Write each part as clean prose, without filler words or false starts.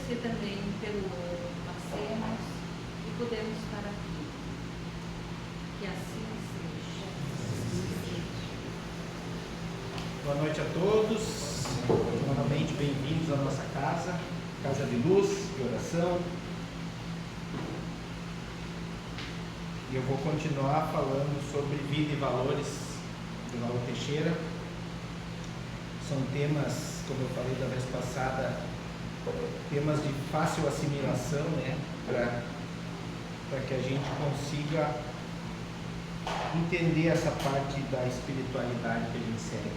agradecer também pelo ano que passamos e podemos estar aqui. Que assim seja. Boa noite a todos. Novamente bem-vindos à nossa casa, casa de luz, de oração. E eu vou continuar falando sobre vida e valores de Lauro Teixeira. São temas, como eu falei da vez passada, temas de fácil assimilação, né? Para que a gente consiga entender essa parte da espiritualidade que a gente segue.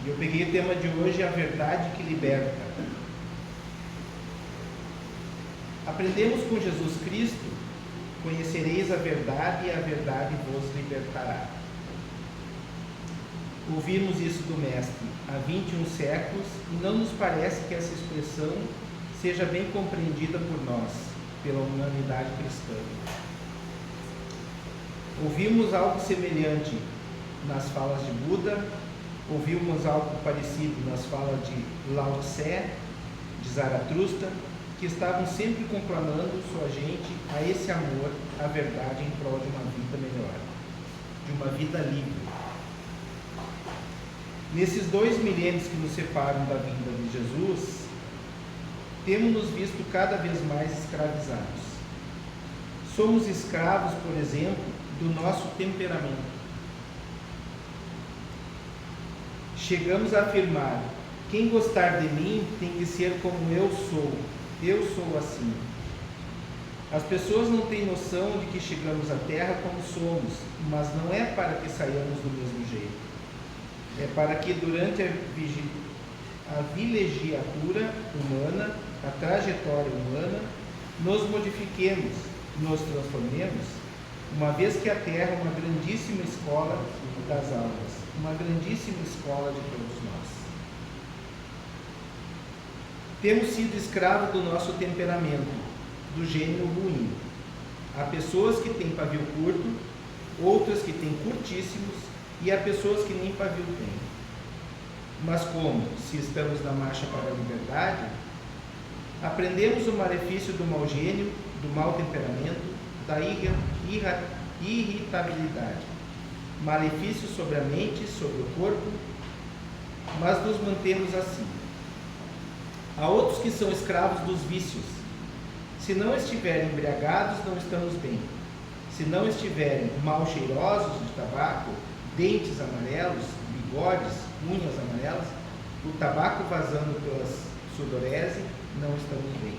E eu peguei o tema de hoje, a verdade que liberta. Aprendemos com Jesus Cristo, conhecereis a verdade e a verdade vos libertará. Ouvimos isso do Mestre há 21 séculos e não nos parece que essa expressão seja bem compreendida por nós, pela humanidade cristã. Ouvimos algo semelhante nas falas de Buda, ouvimos algo parecido nas falas de Lao Tse, de Zaratustra, que estavam sempre conclamando sua gente a esse amor, à verdade, em prol de uma vida melhor, de uma vida livre. Nesses 2 milênios que nos separam da vinda de Jesus, temos nos visto cada vez mais escravizados. Somos escravos, por exemplo, do nosso temperamento. Chegamos a afirmar: quem gostar de mim tem que ser como eu sou assim. As pessoas não têm noção de que chegamos à Terra como somos, mas não é para que saiamos do mesmo jeito. É para que durante a vilegiatura humana, a trajetória humana, nos modifiquemos, nos transformemos, uma vez que a Terra é uma grandíssima escola das almas, uma grandíssima escola de todos nós. Temos sido escravos do nosso temperamento, do gênio ruim. Há pessoas que têm pavio curto, outras que têm curtíssimos, e há pessoas que nem pavio têm. Mas como, se estamos na marcha para a liberdade, aprendemos o malefício do mau gênio, do mau temperamento, da irritabilidade, malefício sobre a mente, sobre o corpo, mas nos mantemos assim. Há outros que são escravos dos vícios. Se não estiverem embriagados, não estamos bem. Se não estiverem mal cheirosos de tabaco, dentes amarelos, bigodes, unhas amarelas, o tabaco vazando pela sudorese, não estamos bem.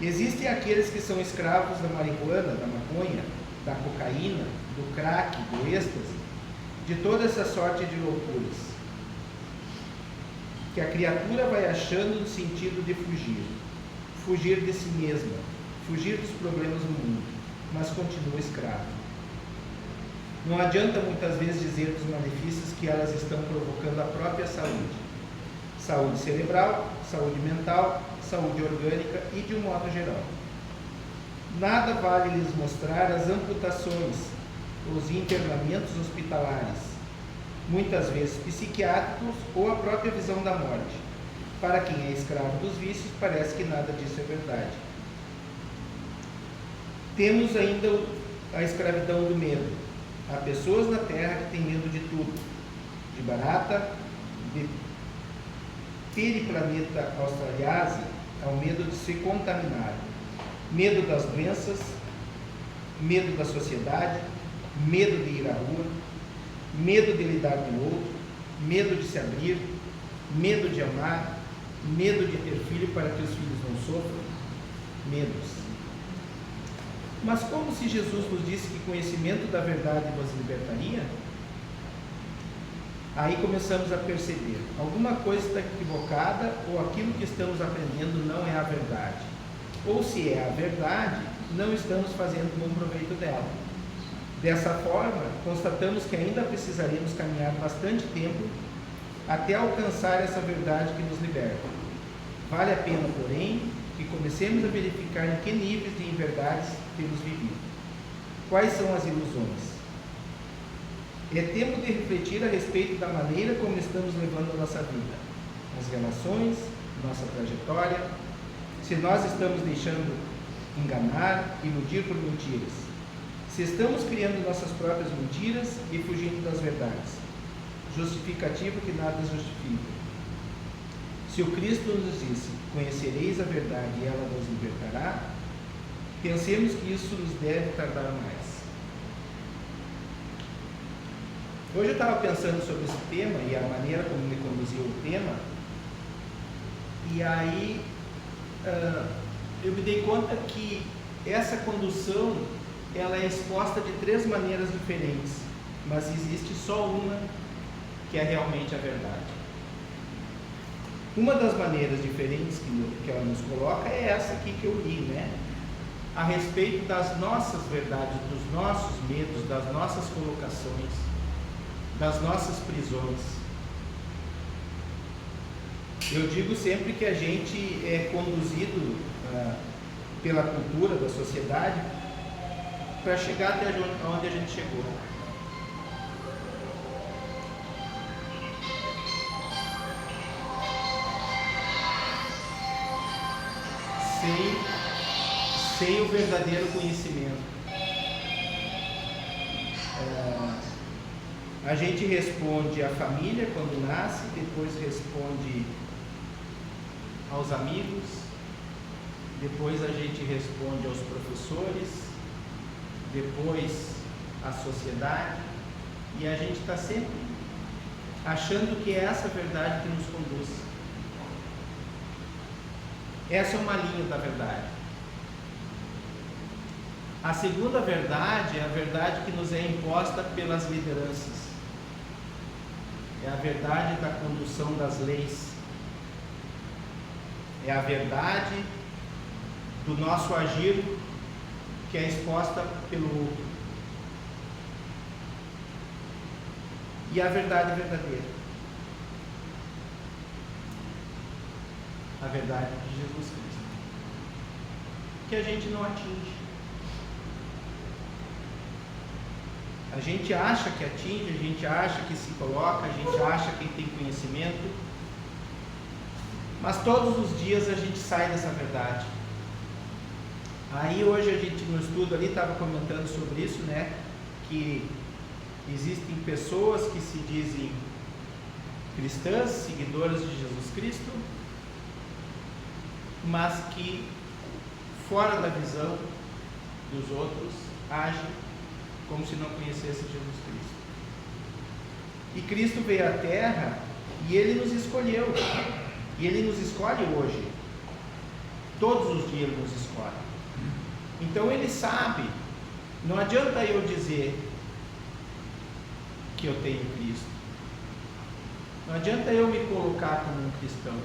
Existem aqueles que são escravos da marihuana, da maconha, da cocaína, do crack, do êxtase, de toda essa sorte de loucuras, que a criatura vai achando no sentido de fugir de si mesma, fugir dos problemas do mundo, mas continua escravo. Não adianta muitas vezes dizer dos malefícios que elas estão provocando à própria saúde. Saúde cerebral, saúde mental, saúde orgânica e de um modo geral. Nada vale lhes mostrar as amputações, os internamentos hospitalares, muitas vezes psiquiátricos ou a própria visão da morte. Para quem é escravo dos vícios, parece que nada disso é verdade. Temos ainda a escravidão do medo. Há pessoas na Terra que têm medo de tudo, de barata, de periplaneta australiase, ao medo de se contaminar, medo das doenças, medo da sociedade, medo de ir à rua, medo de lidar com o outro, medo de se abrir, medo de amar, medo de ter filho para que os filhos não sofram, medos. Mas como se Jesus nos disse que conhecimento da verdade nos libertaria? Aí começamos a perceber, alguma coisa está equivocada ou aquilo que estamos aprendendo não é a verdade. Ou se é a verdade, não estamos fazendo bom proveito dela. Dessa forma, constatamos que ainda precisaríamos caminhar bastante tempo até alcançar essa verdade que nos liberta. Vale a pena, porém, que comecemos a verificar em que níveis de inverdades temos vivido. Quais são as ilusões? É tempo de refletir a respeito da maneira como estamos levando a nossa vida, as relações, nossa trajetória, se nós estamos deixando enganar, iludir por mentiras, se estamos criando nossas próprias mentiras e fugindo das verdades, justificativo que nada justifica. Se o Cristo nos disse, conhecereis a verdade e ela nos libertará, pensemos que isso nos deve tardar mais. Hoje eu estava pensando sobre esse tema e a maneira como me conduziu o tema, e aí eu me dei conta que essa condução ela é exposta de 3 maneiras diferentes, mas existe só uma que é realmente a verdade. Uma das maneiras diferentes que ela nos coloca é essa aqui que eu li, né? A respeito das nossas verdades, dos nossos medos, das nossas colocações, das nossas prisões. Eu digo sempre que a gente é conduzido pela cultura da sociedade para chegar até onde a gente chegou. Sem o verdadeiro conhecimento. A gente responde à família quando nasce, depois responde aos amigos, depois a gente responde aos professores, depois à sociedade, e a gente está sempre achando que é essa verdade que nos conduz. Essa é uma linha da verdade. A segunda verdade é a verdade que nos é imposta pelas lideranças. É a verdade da condução das leis. É a verdade do nosso agir que é exposta pelo outro. E a verdade verdadeira. A verdade de Jesus Cristo, que a gente não atinge. A gente acha que atinge, a gente acha que se coloca, a gente acha que tem conhecimento, mas todos os dias a gente sai dessa verdade. Aí hoje a gente no estudo ali estava comentando sobre isso, né? Que existem pessoas que se dizem cristãs, seguidoras de Jesus Cristo, mas que fora da visão dos outros agem como se não conhecesse Jesus Cristo. E Cristo veio à Terra e Ele nos escolheu, e Ele nos escolhe hoje, todos os dias Ele nos escolhe. Então Ele sabe, não adianta eu dizer que eu tenho Cristo, não adianta eu me colocar como um cristão,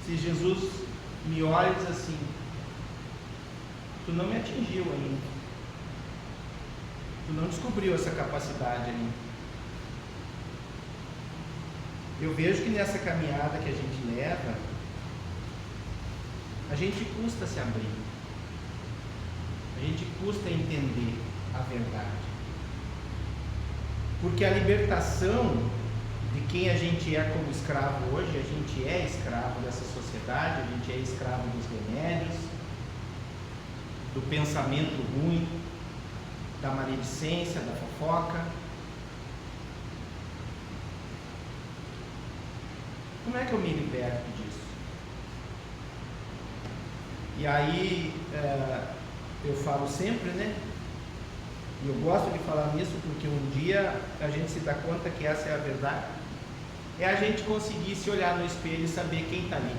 se Jesus me olha e diz assim, tu não me atingiu ainda, tu não descobriu essa capacidade ainda. Eu vejo que nessa caminhada que a gente leva, a gente custa se abrir, a gente custa entender a verdade, porque a libertação de quem a gente é como escravo hoje, a gente é escravo dessa sociedade, a gente é escravo dos remédios, do pensamento ruim, da maledicência, da fofoca. Como é que eu me liberto disso? E aí, eu falo sempre, né? E eu gosto de falar nisso porque um dia a gente se dá conta que essa é a verdade. É a gente conseguir se olhar no espelho e saber quem está ali.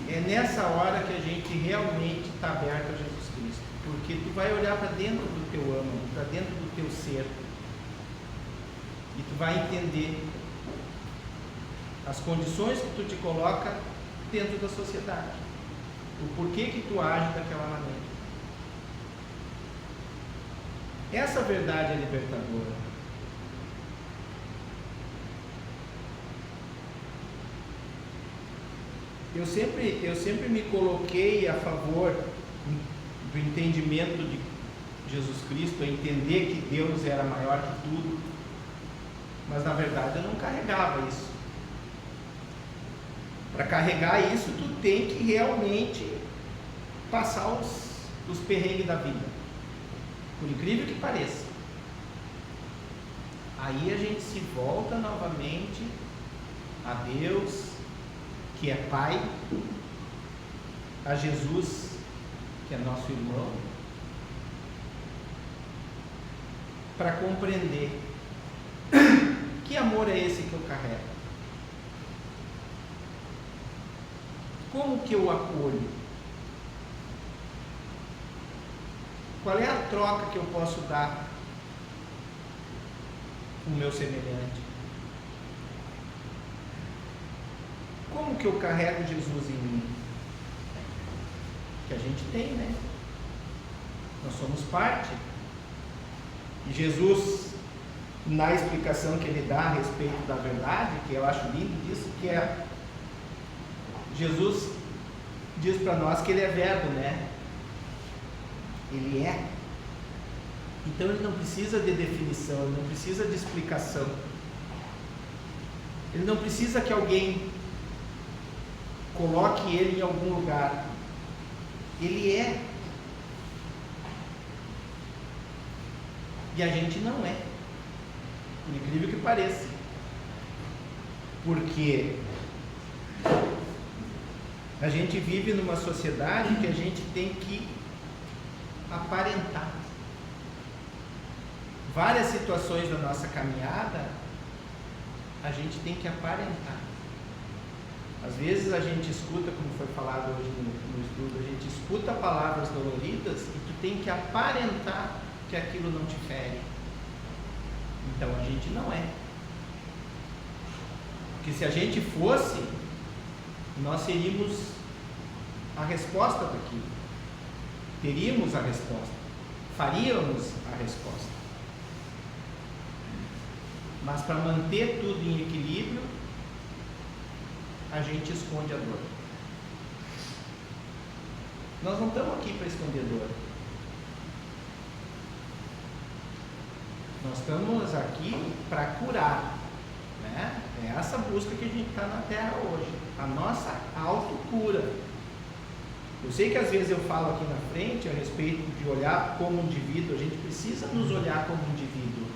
É nessa hora que a gente realmente está aberto a Jesus Cristo. Porque tu vai olhar para dentro do teu âmago, para dentro do teu ser. E tu vai entender as condições que tu te coloca dentro da sociedade. O porquê que tu age daquela maneira. Essa verdade é libertadora. Eu sempre me coloquei a favor do entendimento de Jesus Cristo, a entender que Deus era maior que tudo, mas na verdade eu não carregava isso. Para carregar isso, tu tem que realmente passar os perrengues da vida. Por incrível que pareça. Aí a gente se volta novamente a Deus, que é Pai, a Jesus, que é nosso irmão, para compreender que amor é esse que eu carrego. Como que eu acolho? Qual é a troca que eu posso dar com o meu semelhante? Como que eu carrego Jesus em mim? Que a gente tem, né? Nós somos parte. E Jesus, na explicação que ele dá a respeito da verdade, que eu acho lindo disso, que é Jesus diz para nós que ele é verbo, né? Ele é. Então ele não precisa de definição, ele não precisa de explicação. Ele não precisa que alguém coloque ele em algum lugar. Ele é. E a gente não é. Por incrível que pareça. Porque a gente vive numa sociedade que a gente tem que aparentar. Várias situações da nossa caminhada, a gente tem que aparentar. Às vezes a gente escuta, como foi falado hoje no estudo, a gente escuta palavras doloridas e tu tem que aparentar que aquilo não te fere. Então a gente não é. Porque se a gente fosse, nós seríamos a resposta daquilo. Teríamos a resposta. Faríamos a resposta. Mas para manter tudo em equilíbrio, a gente esconde a dor. Nós não estamos aqui para esconder dor. Nós estamos aqui para curar, né? É essa busca que a gente está na Terra hoje, a nossa autocura. Eu sei que às vezes eu falo aqui na frente a respeito de olhar como indivíduo, a gente precisa nos olhar como indivíduo.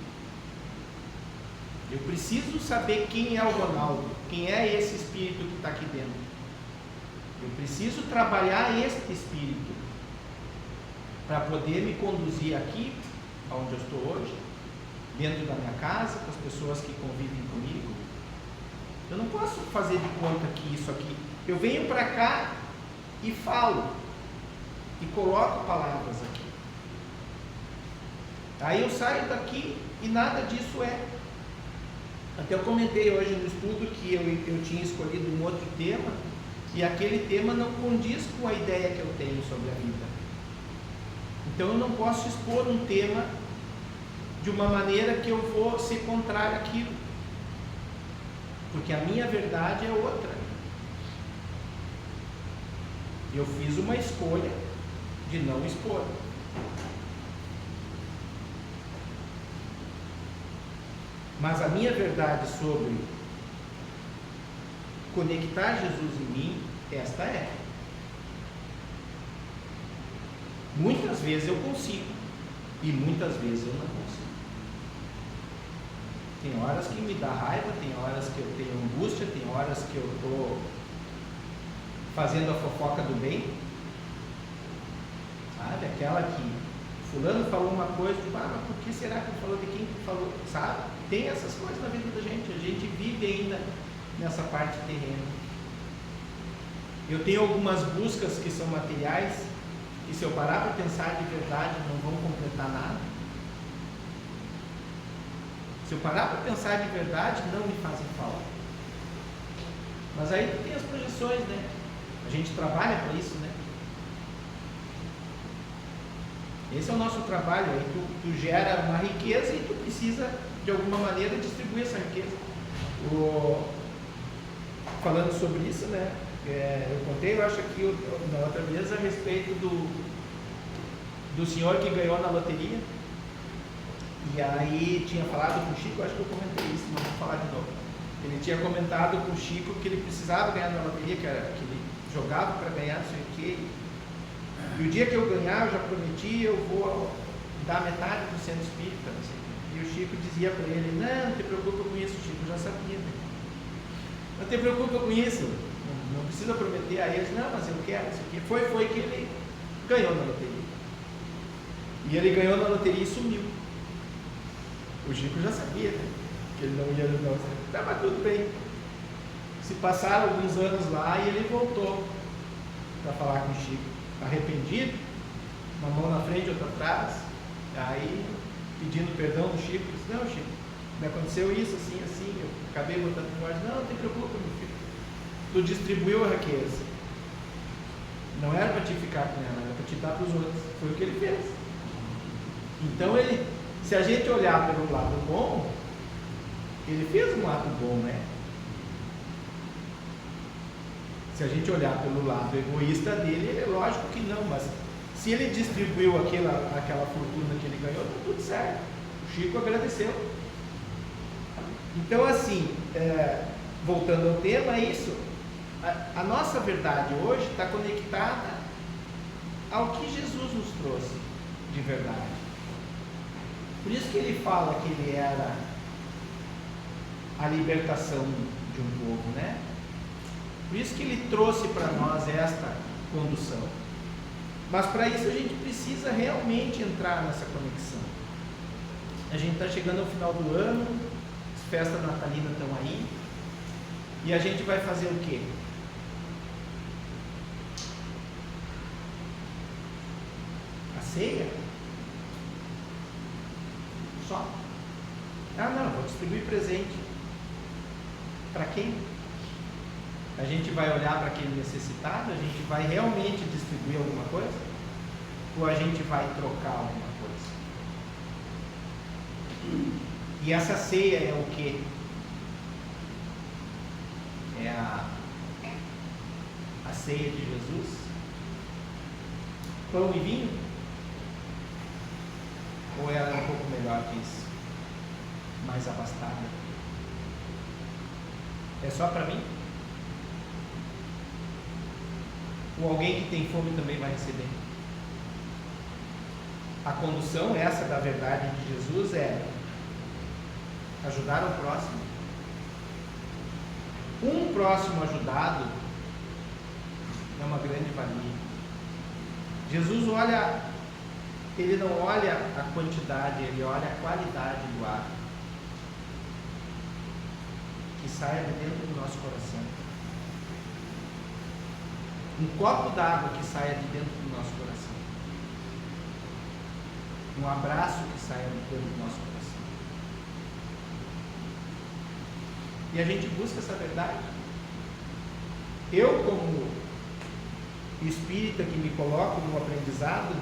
Eu preciso saber quem é o Ronaldo, quem é esse espírito que está aqui dentro. Eu preciso trabalhar este espírito para poder me conduzir aqui, onde eu estou hoje, dentro da minha casa, com as pessoas que convivem comigo. Eu não posso fazer de conta que isso aqui. Eu venho para cá e falo, e coloco palavras aqui. Aí eu saio daqui e nada disso é. Até eu comentei hoje no estudo que eu tinha escolhido um outro tema, e aquele tema não condiz com a ideia que eu tenho sobre a vida. Então eu não posso expor um tema de uma maneira que eu vou ser contrário àquilo, porque a minha verdade é outra. Eu fiz uma escolha de não expor. Mas a minha verdade sobre conectar Jesus em mim, esta é. Muitas vezes eu consigo e muitas vezes eu não consigo. Tem horas que me dá raiva, tem horas que eu tenho angústia, tem horas que eu estou fazendo a fofoca do bem, sabe? Aquela que fulano falou uma coisa, mas por que será que falou, de quem que falou, sabe? Tem essas coisas na vida da gente, a gente vive ainda nessa parte terrena. Eu tenho algumas buscas que são materiais, e se eu parar para pensar de verdade, não vão completar nada. Se eu parar para pensar de verdade, não me fazem falta. Mas aí tu tem as projeções, né? A gente trabalha para isso, né? Esse é o nosso trabalho, aí tu gera uma riqueza e tu precisa de alguma maneira distribuir essa riqueza. Falando sobre isso, né? Eu contei, eu acho aqui na outra vez a respeito do senhor que ganhou na loteria. E aí tinha falado com o Chico, eu acho que eu comentei isso, mas vou falar de novo. Ele Ele tinha comentado com o Chico que ele precisava ganhar na loteria, que ele jogava para ganhar, não sei o quê. E o dia que eu ganhar, eu já prometi, eu vou dar metade do centro espírita, não sei o quê. E o Chico dizia para ele: não te preocupa com isso, Chico, eu já sabia. Né? Não te preocupa com isso, não precisa prometer a eles, não, mas eu quero, não sei o quê. Foi que ele ganhou na loteria. E ele ganhou na loteria e sumiu. O Chico já sabia, né? Que ele não ia, não. Estava tudo bem. Se passaram alguns anos lá e ele voltou para falar com o Chico, arrependido, uma mão na frente, outra atrás, aí pedindo perdão do Chico. Disse: não, Chico, me aconteceu isso, assim, assim, eu acabei botando em ordem. Não te preocupa, meu filho, tu distribuiu a riqueza, não era para te ficar com ela, era para te dar para os outros. Foi o que ele fez. Então se a gente olhar pelo lado bom, ele fez um ato bom, né? Se a gente olhar pelo lado egoísta dele, é lógico que não, mas se ele distribuiu aquela fortuna que ele ganhou, tá tudo certo. O Chico agradeceu. Então, assim, voltando ao tema, é isso. A nossa verdade hoje está conectada ao que Jesus nos trouxe de verdade. Por isso que ele fala que ele era a libertação de um povo, né? Por isso que ele trouxe para nós esta condução. Mas para isso a gente precisa realmente entrar nessa conexão. A gente está chegando ao final do ano, as festas natalinas estão aí, e a gente vai fazer o quê? A ceia? Só? Ah, não, vou distribuir presente. Para quem? A gente vai olhar para aquele necessitado? A gente vai realmente distribuir alguma coisa? Ou a gente vai trocar alguma coisa? E essa ceia é o quê? É a ceia de Jesus? Pão e vinho? Ou ela é um pouco melhor que isso? Mais abastada? É só para mim? Ou alguém que tem fome também vai receber? A condução essa da verdade de Jesus é ajudar o próximo. Um próximo ajudado é uma grande valia. Jesus olha, ele não olha a quantidade, ele olha a qualidade do ato que saia de dentro do nosso coração. Um copo d'água que saia de dentro do nosso coração. Um abraço que saia de dentro do nosso coração. E a gente busca essa verdade. Eu, como espírita que me coloco no aprendizado,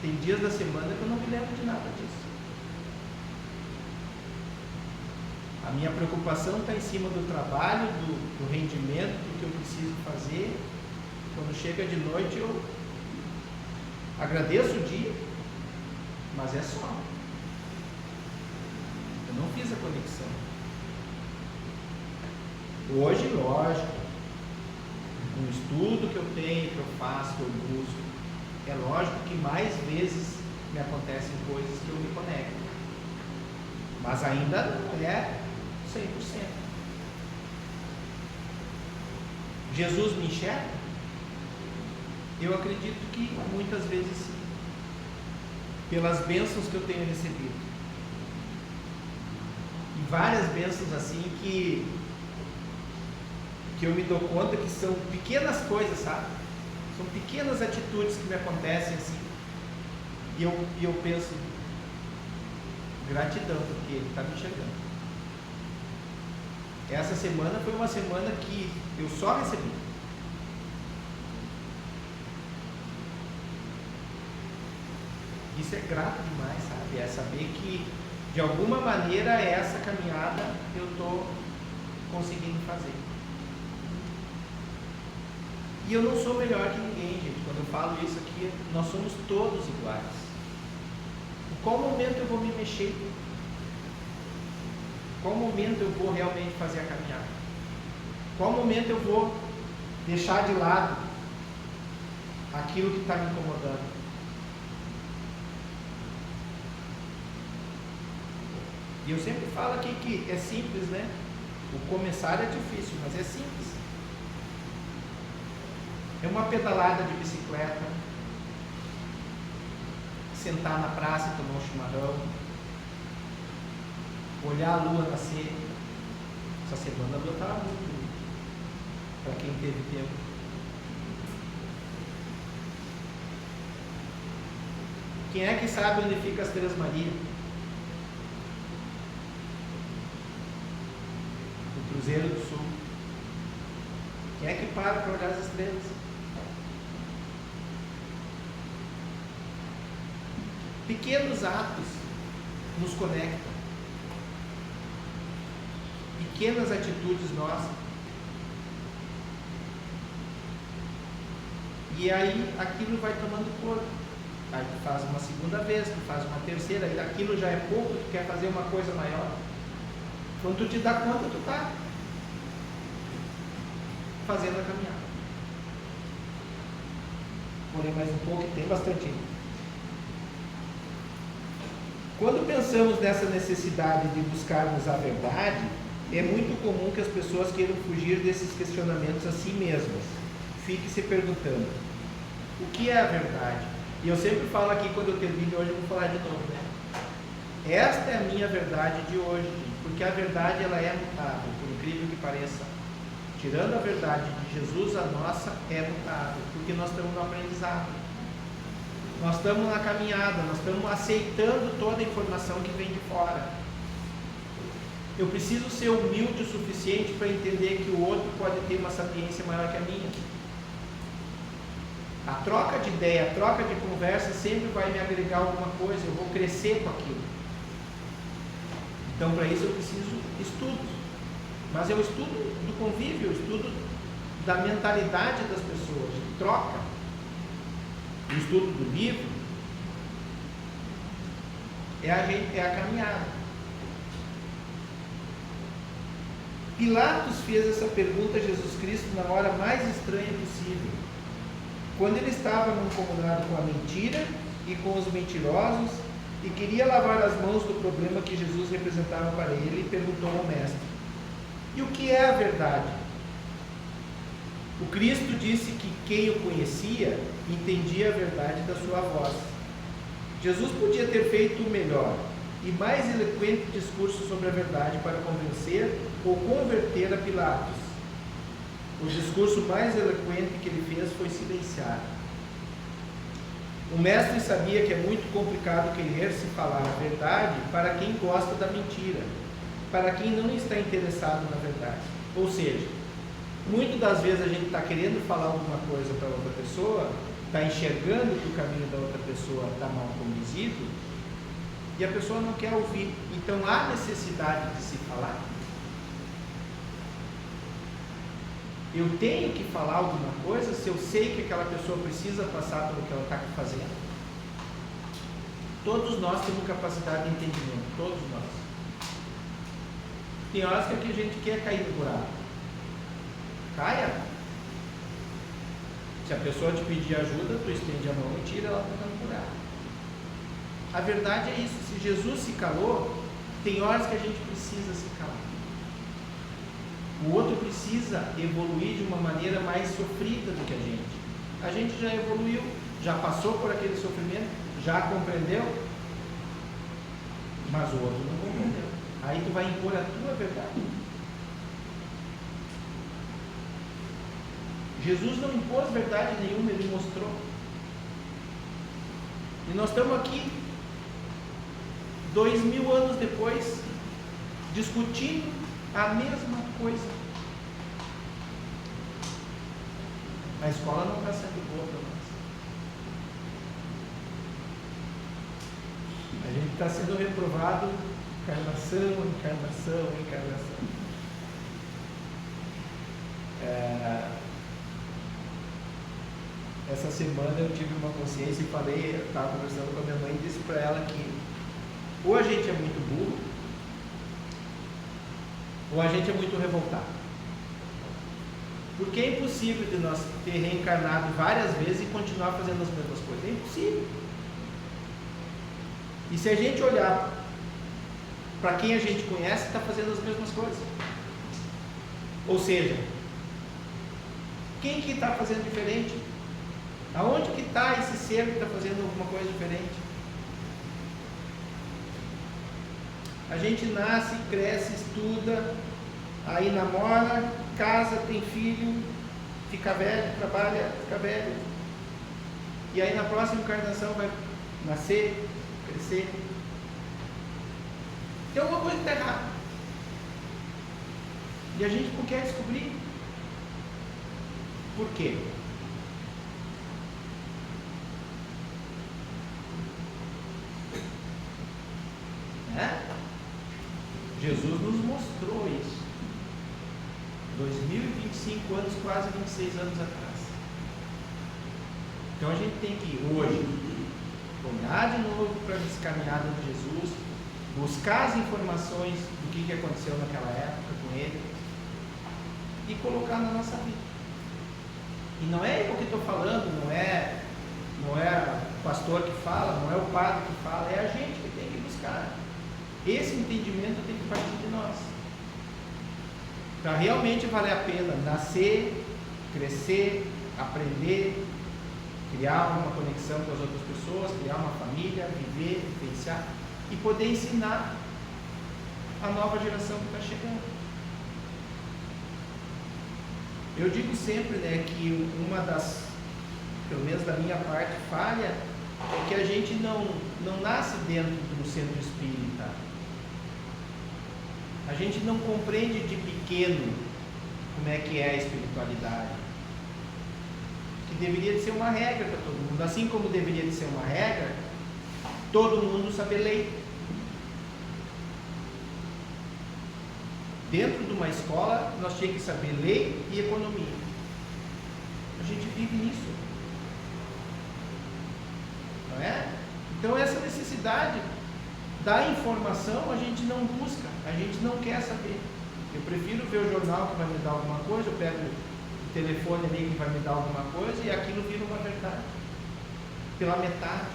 tem dias da semana que eu não me lembro de nada disso. A minha preocupação está em cima do trabalho, do rendimento, do que eu preciso fazer. Quando chega de noite eu agradeço o dia, mas é só. Eu não fiz a conexão. Hoje, lógico, um estudo que eu tenho, que eu faço, que eu busco, é lógico que mais vezes me acontecem coisas que eu me conecto. Mas ainda não é 100%. Jesus me enxerga? Eu acredito que muitas vezes sim, pelas bênçãos que eu tenho recebido. E várias bênçãos assim que eu me dou conta que são pequenas coisas, sabe? São pequenas atitudes que me acontecem assim. E eu penso, gratidão, porque Ele está me enxergando. Essa semana foi uma semana que eu só recebi. Isso é grato demais, sabe? É saber que, de alguma maneira, essa caminhada eu estou conseguindo fazer. E eu não sou melhor que ninguém, gente. Quando eu falo isso aqui, nós somos todos iguais. Em qual momento eu vou me mexer? Qual momento eu vou realmente fazer a caminhada? Qual momento eu vou deixar de lado aquilo que está me incomodando? E eu sempre falo aqui que é simples, né? O começar é difícil, mas é simples. É uma pedalada de bicicleta, sentar na praça e tomar um chimarrão, olhar a lua nascer. Essa semana a lua estava muito bonita, para quem teve tempo. Quem é que sabe onde fica as Três Marias? No Cruzeiro do Sul. Quem é que para olhar as estrelas? Pequenos atos nos conectam. Pequenas atitudes nossas. E aí aquilo vai tomando corpo. Aí tu faz uma segunda vez, tu faz uma terceira, aí aquilo já é pouco, tu quer fazer uma coisa maior. Quando tu te dá conta, tu tá fazendo a caminhada. Porém, mais um pouco, tem bastante. Quando pensamos nessa necessidade de buscarmos a verdade, é muito comum que as pessoas queiram fugir desses questionamentos a si mesmas. Fique se perguntando, o que é a verdade? E eu sempre falo aqui, quando eu termino hoje, eu vou falar de novo, né? Esta é a minha verdade de hoje, porque a verdade ela é mutável, por incrível que pareça. Tirando a verdade de Jesus, a nossa é mutável, porque nós estamos no aprendizado. Nós estamos na caminhada, nós estamos aceitando toda a informação que vem de fora. Eu preciso ser humilde o suficiente para entender que o outro pode ter uma sapiência maior que a minha. A troca de ideia, a troca de conversa sempre vai me agregar alguma coisa, eu vou crescer com aquilo. Então, para isso eu preciso estudo. Mas eu estudo do convívio, eu estudo da mentalidade das pessoas, de troca. O estudo do livro é a caminhada. Pilatos fez essa pergunta a Jesus Cristo na hora mais estranha possível, quando ele estava mancomunado com a mentira e com os mentirosos e queria lavar as mãos do problema que Jesus representava para ele, e perguntou ao mestre: e o que é a verdade? O Cristo disse que quem o conhecia entendia a verdade da sua voz. Jesus podia ter feito o melhor e mais eloquente discurso sobre a verdade para convencer ou converter a Pilatos. O discurso mais eloquente que ele fez foi silenciar. O mestre sabia que é muito complicado querer se falar a verdade para quem gosta da mentira, para quem não está interessado na verdade. Ou seja, muitas das vezes a gente está querendo falar alguma coisa para outra pessoa, está enxergando que o caminho da outra pessoa está mal conduzido, e a pessoa não quer ouvir. Então há necessidade de se falar. Eu tenho que falar alguma coisa se eu sei que aquela pessoa precisa passar pelo que ela está fazendo. Todos nós temos capacidade de entendimento, todos nós. Tem horas que a gente quer cair no buraco. Caia. Se a pessoa te pedir ajuda, tu estende a mão e tira ela no buraco. A verdade é isso. Se Jesus se calou, tem horas que a gente precisa se calar. O outro precisa evoluir de uma maneira mais sofrida do que a gente. A gente já evoluiu, já passou por aquele sofrimento, já compreendeu, mas o outro não compreendeu. Aí tu vai impor a tua verdade. Jesus não impôs verdade nenhuma, ele mostrou. E nós estamos aqui 2000 anos depois discutindo a mesma coisa. A escola não está sendo boa para nós. A gente está sendo reprovado encarnação. Essa semana eu tive uma consciência e falei, eu estava conversando com a minha mãe e disse para ela que ou a gente é muito burro, Ou a gente é muito revoltado? Porque é impossível de nós ter reencarnado várias vezes e continuar fazendo as mesmas coisas. É impossível. E se a gente olhar para quem a gente conhece, está fazendo as mesmas coisas. Ou seja, quem que está fazendo diferente? Aonde que está esse ser que está fazendo alguma coisa diferente? A gente nasce, cresce, estuda, aí namora, casa, tem filho, fica velho, trabalha, fica velho. E aí na próxima encarnação vai nascer, crescer. Tem alguma coisa que está errada. E a gente não quer descobrir. Por quê? Jesus nos mostrou isso. 2025 anos, quase 26 anos atrás. Então a gente tem que hoje olhar de novo para essa caminhada de Jesus, buscar as informações do que aconteceu naquela época com ele e colocar na nossa vida. E não é eu que estou falando, não é o pastor que fala, não é o padre que fala, é a gente que tem que buscar. Esse entendimento tem que partir de nós. Para realmente valer a pena nascer, crescer, aprender, criar uma conexão com as outras pessoas, criar uma família, viver, vivenciar e poder ensinar a nova geração que está chegando. Eu digo sempre, que uma das, pelo menos da minha parte, falha é que a gente não nasce dentro do centro espírita. A gente não compreende de pequeno como é que é a espiritualidade. Que deveria de ser uma regra para todo mundo. Assim como deveria de ser uma regra, todo mundo saber lei. Dentro de uma escola, nós tínhamos que saber lei e economia. A gente vive nisso. Não é? Então essa necessidade da informação a gente não busca, a gente não quer saber. Eu prefiro ver o jornal que vai me dar alguma coisa, eu pego o telefone ali que vai me dar alguma coisa e aquilo vira uma verdade. Pela metade.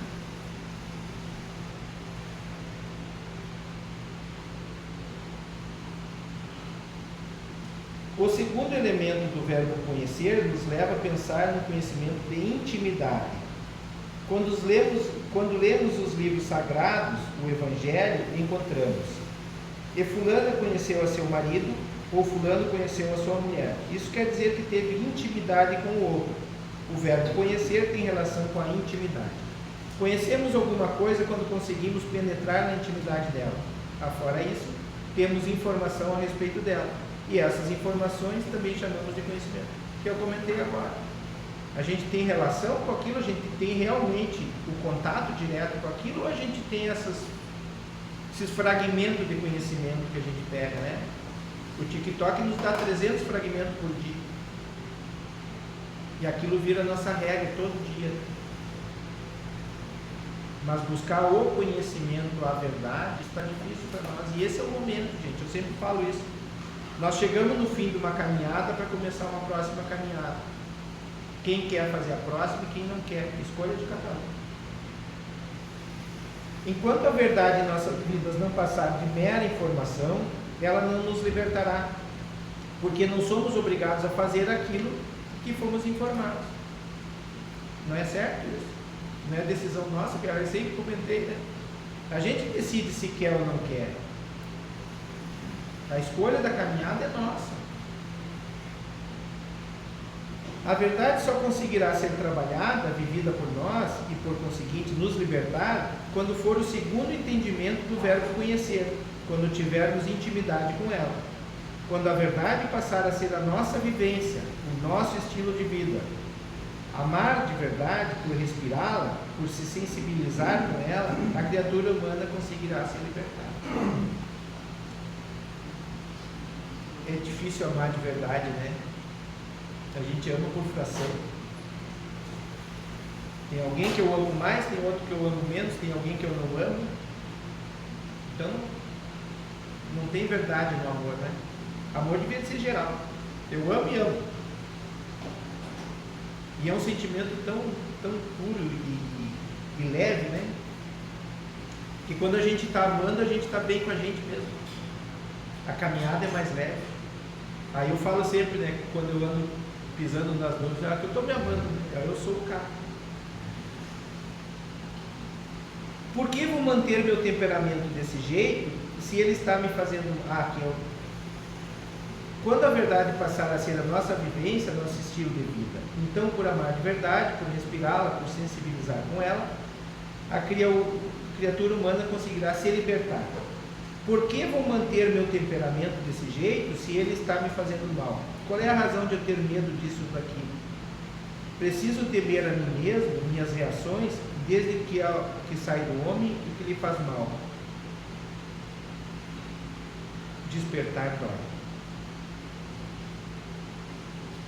O segundo elemento do verbo conhecer nos leva a pensar no conhecimento de intimidade. Quando lemos os livros sagrados, o Evangelho, encontramos: e fulano conheceu a seu marido, ou fulano conheceu a sua mulher. Isso quer dizer que teve intimidade com o outro. O verbo conhecer tem relação com a intimidade. Conhecemos alguma coisa quando conseguimos penetrar na intimidade dela. Afora isso, temos informação a respeito dela. E essas informações também chamamos de conhecimento, que eu comentei agora. A gente tem relação com aquilo, a gente tem realmente o contato direto com aquilo, ou a gente tem esses fragmentos de conhecimento que a gente pega, né? O TikTok nos dá 300 fragmentos por dia. E aquilo vira nossa regra todo dia. Mas buscar o conhecimento, a verdade, está difícil para nós. E esse é o momento, gente. Eu sempre falo isso. Nós chegamos no fim de uma caminhada para começar uma próxima caminhada. Quem quer fazer a próxima e quem não quer. Escolha de cada um. Enquanto a verdade em nossas vidas não passar de mera informação, ela não nos libertará. Porque não somos obrigados a fazer aquilo que fomos informados. Não é certo isso? Não é decisão nossa, que eu sempre comentei, né? A gente decide se quer ou não quer. A escolha da caminhada é nossa. A verdade só conseguirá ser trabalhada, vivida por nós e, por conseguinte, nos libertar, quando for o segundo entendimento do verbo conhecer, quando tivermos intimidade com ela. Quando a verdade passar a ser a nossa vivência, o nosso estilo de vida. Amar de verdade, por respirá-la, por se sensibilizar com ela, a criatura humana conseguirá se libertar. É difícil amar de verdade, né? A gente ama por fração. Tem alguém que eu amo mais, tem outro que eu amo menos, tem alguém que eu não amo. Então, não tem verdade no amor, né? Amor devia ser geral. Eu amo e amo. E é um sentimento tão puro e leve, né? Que quando a gente está amando, a gente está bem com a gente mesmo. A caminhada é mais leve. Aí eu falo sempre, né? Que quando eu ando pisando nas nuvens, que eu estou me amando, né? Eu sou o cara. Por que vou manter meu temperamento desse jeito se ele está me fazendo Quando a verdade passar a ser a nossa vivência, nosso estilo de vida, então, por amar de verdade, por respirá-la, por sensibilizar com ela, a criatura humana conseguirá se libertar. Por que vou manter meu temperamento desse jeito se ele está me fazendo mal? Qual é a razão de eu ter medo disso ou daquilo? Preciso temer a mim mesmo, minhas reações, desde que sai do homem e que lhe faz mal. Despertar dói.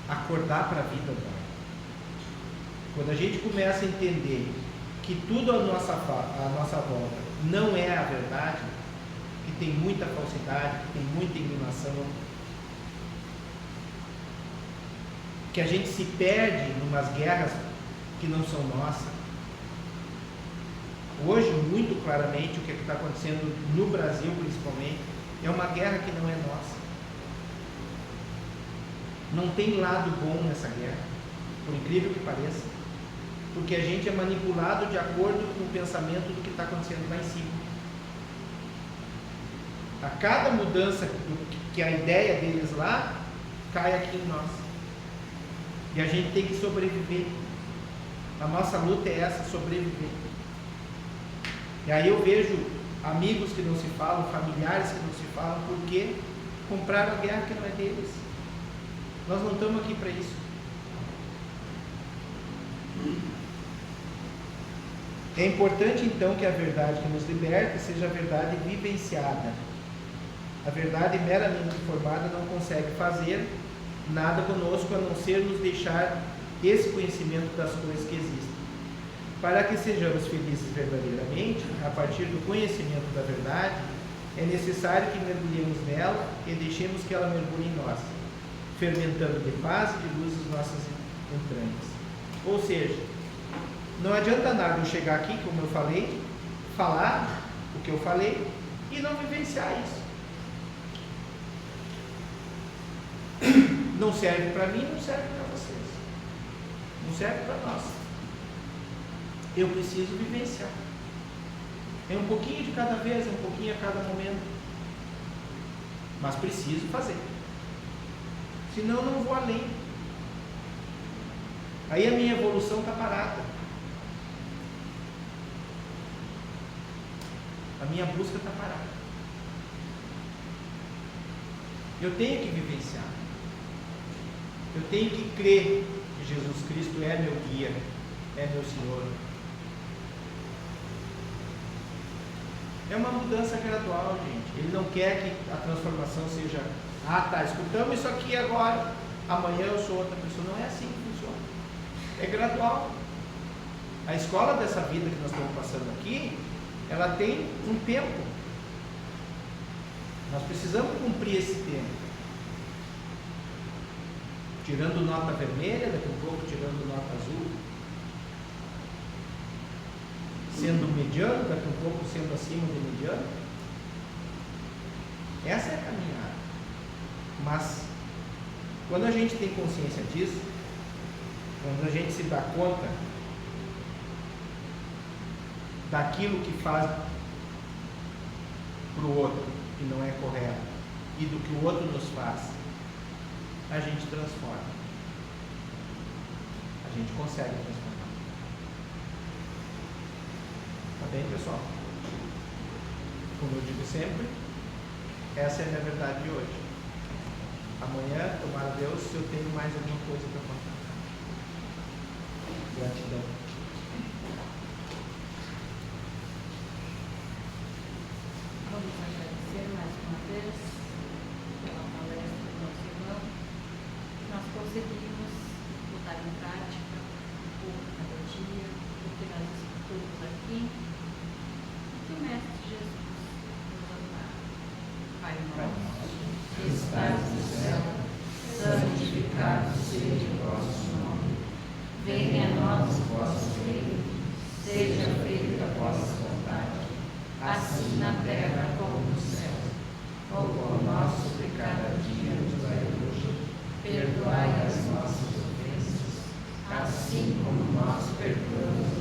Acordar para a vida dói. Quando a gente começa a entender que tudo à nossa volta não é a verdade, que tem muita falsidade, que tem muita enganação, que a gente se perde em umas guerras que não são nossas. Hoje, muito claramente, o que está acontecendo no Brasil, principalmente, é uma guerra que não é nossa. Não tem lado bom nessa guerra, por incrível que pareça, porque a gente é manipulado de acordo com o pensamento do que está acontecendo lá em cima. A cada mudança que a ideia deles lá cai aqui em nós. E a gente tem que sobreviver. A nossa luta é essa, sobreviver. E aí eu vejo amigos que não se falam, familiares que não se falam, porque compraram a guerra que não é deles. Nós não estamos aqui para isso. É importante então que a verdade que nos liberta seja a verdade vivenciada. A verdade meramente informada não consegue fazer nada conosco a não ser nos deixar esse conhecimento das coisas que existem. Para que sejamos felizes verdadeiramente, a partir do conhecimento da verdade, é necessário que mergulhemos nela e deixemos que ela mergulhe em nós, fermentando de paz e de luz as nossas entranhas. Ou seja, não adianta nada eu chegar aqui, como eu falei, falar o que eu falei e não vivenciar isso. Não serve para mim, não serve para vocês. Não serve para nós. Eu preciso vivenciar. É um pouquinho de cada vez, é um pouquinho a cada momento. Mas preciso fazer. Senão eu não vou além. Aí a minha evolução está parada. A minha busca está parada. Eu tenho que vivenciar. Eu tenho que crer que Jesus Cristo é meu guia, é meu Senhor. É uma mudança gradual, gente. Ele não quer que a transformação seja, escutamos isso aqui agora, amanhã eu sou outra pessoa. Não é assim que funciona. É gradual. A escola dessa vida que nós estamos passando aqui, ela tem um tempo. Nós precisamos cumprir esse tempo. Tirando nota vermelha, daqui a pouco tirando nota azul. Sendo mediano, daqui a pouco sendo acima do mediano. Essa é a caminhada. Mas, quando a gente tem consciência disso, quando a gente se dá conta daquilo que faz para o outro que não é correto e do que o outro nos faz, a gente transforma. A gente consegue transformar. Tá bem, pessoal? Como eu digo sempre, essa é a minha verdade de hoje. Amanhã, tomara Deus, eu tenho mais alguma coisa para contar. Gratidão. Vamos agradecer mais uma vez pela palestra do nosso irmão. Nós conseguimos botar em prática um pouco cada dia o que nós escutamos aqui. Que o Mestre Jesus nos ampare. Pai nosso, que estás nós perdoamos